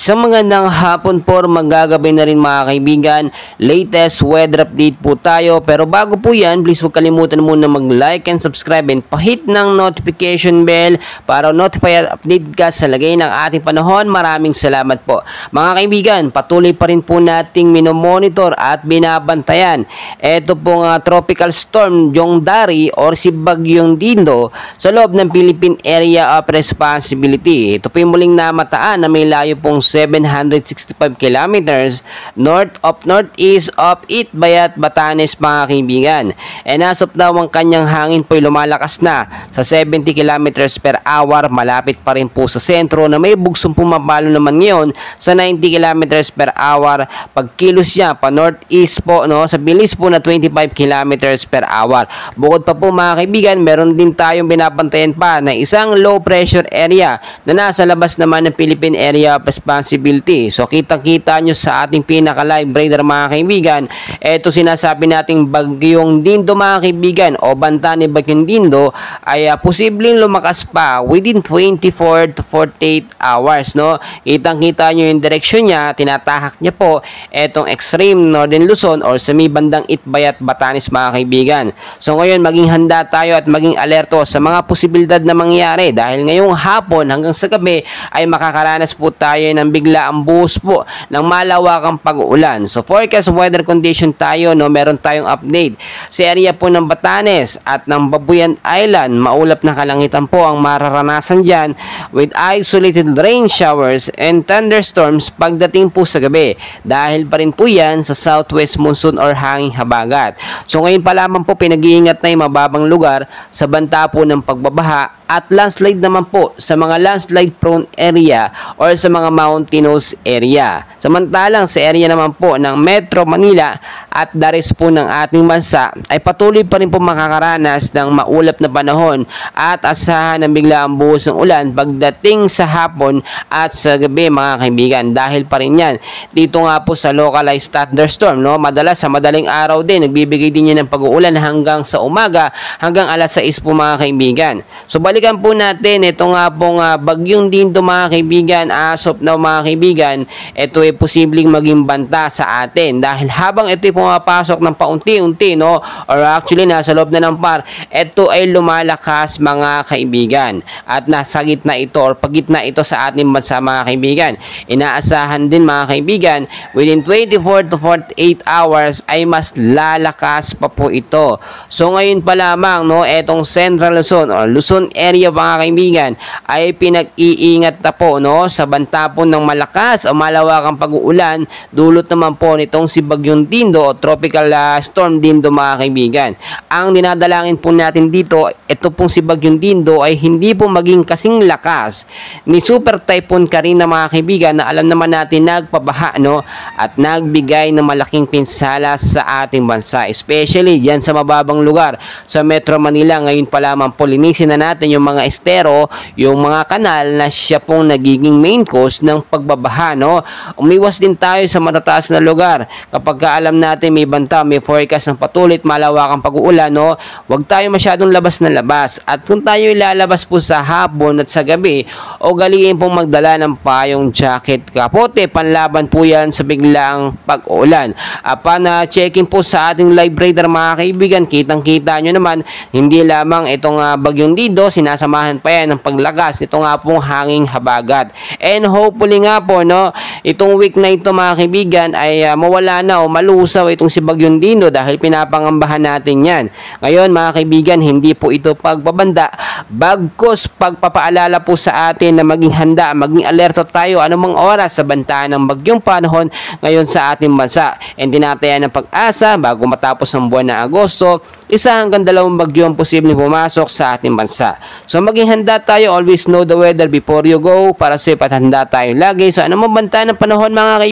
Isang magandang hapon po, magagabi na rin mga kaibigan. Latest weather update po tayo. Pero bago po yan, please huwag kalimutan muna mag-like and subscribe and pahit ng notification bell para notify at update ka sa lagay ng ating panahon. Maraming salamat po. Mga kaibigan, patuloy pa rin po nating minomonitor at binabantayan. Ito pong tropical storm Jongdari or si Bagyong Dindo sa loob ng Philippine Area of Responsibility. Ito po yung muling namataan na may layo pong 765 kilometers northeast of Itbayat, Batanes mga kaibigan. And as of now, ang kanyang hangin po ay lumalakas na sa 70 kilometers per hour. Malapit pa rin po sa sentro na may bugsong pumapalo naman ngayon sa 90 kilometers per hour. Pagkilos niya pa northeast po sa bilis po na 25 kilometers per hour. Bukod pa po mga kaibigan, meron din tayong binabantayan pa na isang low pressure area na nasa labas naman ng Philippine Area of Responsibility. So kitang-kita nyo sa ating pinaka-live radar mga kaibigan, eto sinasabi nating Bagyong Dindo mga kaibigan o banta ni Bagyong Dindo ay posibleng lumakas pa within 24 to 48 hours. Kitang-kita nyo yung direksyon niya, tinatahak niya po etong extreme northern Luzon or sa may bandang Itbayat, Batanes mga kaibigan. So ngayon maging handa tayo at maging alerto sa mga posibilidad na mangyari dahil ngayong hapon hanggang sa gabi ay makakaranas po tayo ng biglaang buhos po ng malawakang pag-uulan. So forecast weather condition tayo, meron tayong update. Sa area po ng Batanes at ng Babuyan Island, maulap na kalangitan po ang mararanasan dyan with isolated rain showers and thunderstorms pagdating po sa gabi. Dahil pa rin po yan sa southwest monsoon or hanging habagat. So ngayon pa lamang po pinag-iingat na yung mababang lugar sa banta po ng pagbabaha at landslide naman po sa mga landslide prone area or sa mga mountainous area. Samantalang sa area naman po ng Metro Manila at the rest po ng ating bansa ay patuloy pa rin po makakaranas ng maulap na panahon at asahan ng biglaang buhos ng ulan pagdating sa hapon at sa gabi mga kaibigan. Dahil pa rin yan dito nga po sa localized thunderstorm. Madalas sa madaling araw din nagbibigay din yan ng pag-uulan hanggang sa umaga hanggang alas 6 po mga kaibigan. So balikan po natin ito nga pong Bagyong Dindo mga kaibigan. As of now mga kaibigan, ito ay posibleng maging banta sa atin dahil habang ito ay pumapasok ng paunti-unti or actually nasa loob na ng par, ito ay lumalakas mga kaibigan at nasa gitna ito or pagitna ito sa ating bansa mga kaibigan. Inaasahan din mga kaibigan within 24 to 48 hours ay mas lalakas pa po ito. So ngayon pa lamang etong Central Luzon or Luzon area mga kaibigan ay pinag-iingat na po sa banta po ng malakas o malawakang pag-uulan dulot naman po nitong si Bagyong Dindo o tropical storm Dindo mga kaibigan. Ang dinadalangin po natin dito, ito pong si Bagyong Dindo ay hindi po maging kasing lakas ni Super Typhoon Karina mga kaibigan na alam naman natin nagpabaha at nagbigay ng malaking pinsala sa ating bansa, especially diyan sa mababang lugar sa Metro Manila. Ngayon pa lamang po linisin na natin yung mga estero, yung mga kanal na siya pong nagiging main cause ng pagbabaha. Umiwas din tayo sa matataas na lugar kapag alam natin may banta, may forecast ng patuloy at malawakang pag-uulan. Huwag tayo masyadong labas na labas at kung tayo ilalabas po sa hapon at sa gabi, o galiin pong magdala ng payong jacket, kapote, panlaban po yan sa biglaang pag-uulan. Checking po sa ating live radar mga kaibigan, kitang-kita nyo naman hindi lamang itong Bagyong Dindo, sinasamahan pa yan ng paglakas ito nga pong hanging habagat. And hopefully nga po itong week na ito mga kaibigan ay mawala na o malusaw itong si Bagyong Dindo dahil pinapangambahan natin yan. Ngayon mga kaibigan, hindi po ito pagbabanda, bagkus pagpapaalala po sa atin na maging handa, maging alerto tayo anumang oras sa banta ng bagyong panahon ngayon sa ating bansa. And tinatayan ng Pag-asa bago matapos ang buwan na Agosto, 1 hanggang 2 bagyo ang posibleng pumasok sa ating bansa. So maging handa tayo, always know the weather before you go para safe at handa tayo lagi sa anumang banta ng panahon mga kaibigan.